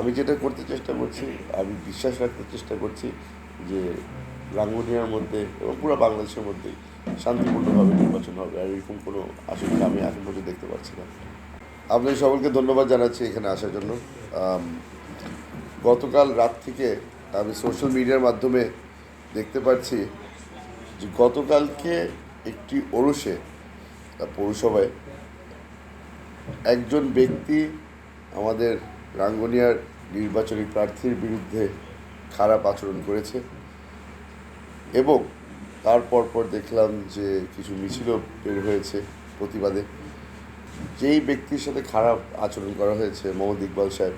আমি যেটা করতে চেষ্টা করছি, আমি বিশ্বাস রাখতে চেষ্টা করছি যে রাঙ্গুনিয়ার মধ্যে এবং পুরো বাংলাদেশের মধ্যেই শান্তিপূর্ণভাবে নির্বাচন হবে, আর এরকম কোনো আশঙ্কা আমি এখন পর্যন্ত দেখতে পাচ্ছি না। আপনাদের সকলকে ধন্যবাদ জানাচ্ছি এখানে আসার জন্য। আম, গতকাল রাত থেকে আমি সোশ্যাল মিডিয়ার মাধ্যমে দেখতে পাচ্ছি যে গতকালকে একটি ওরসে পৌরসভায় একজন ব্যক্তি আমাদের রাঙ্গুনিয়ার নির্বাচনী প্রার্থীর বিরুদ্ধে খারাপ আচরণ করেছে এবং তারপর দেখলাম যে কিছু মিছিলও বের হয়েছে প্রতিবাদে। যেই ব্যক্তির সাথে খারাপ আচরণ করা হয়েছে, মোহাম্মদ ইকবাল সাহেব,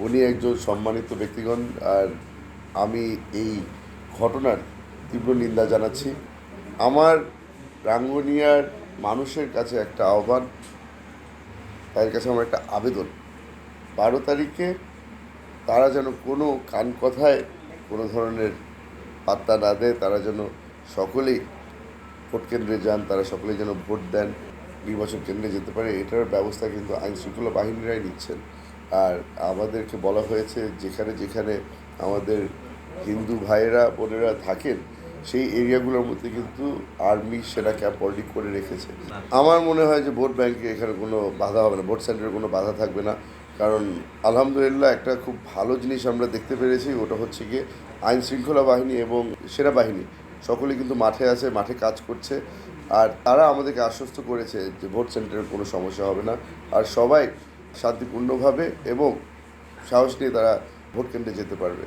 উনি একজন সম্মানিত ব্যক্তিগণ, আর আমি এই ঘটনার তীব্র নিন্দা জানাচ্ছি। আমার রাঙ্গুনিয়ার মানুষের কাছে একটা আহ্বান, তাদের কাছে আমার একটা আবেদন, 12 তারিখে তারা যেন কোনো কান কথায় কোনো ধরনের পাত্তা না দেয়, তারা যেন সকলেই ভোট কেন্দ্রে যান, তারা সকলেই যেন ভোট দেন, নির্বাচন কেন্দ্রে যেতে পারে, এটার ব্যবস্থা কিন্তু আইন শৃঙ্খলা বাহিনীরাই নিচ্ছেন। আর আমাদেরকে বলা হয়েছে যেখানে যেখানে আমাদের হিন্দু ভাইয়েরা বোনেরা থাকেন সেই এরিয়াগুলোর মধ্যে কিন্তু আর্মি সেনা ক্যাম্প অলরেডি করে রেখেছে। আমার মনে হয় যে ভোট ব্যাংকে এখানে কোনো বাধা হবে না, ভোট সেন্টারে কোনো বাধা থাকবে না। কারণ আলহামদুলিল্লাহ একটা খুব ভালো জিনিস আমরা দেখতে পেরেছি, ওটা হচ্ছে গিয়ে আইন শৃঙ্খলা বাহিনী এবং সেনাবাহিনী সকলে কিন্তু মাঠে আছে, মাঠে কাজ করছে। আর তারা আমাদেরকে আশ্বস্ত করেছে যে ভোট সেন্টারের কোনো সমস্যা হবে না, আর সবাই শান্তিপূর্ণভাবে এবং সাহস নিয়ে তারা ভোট কেন্দ্রে যেতে পারবে।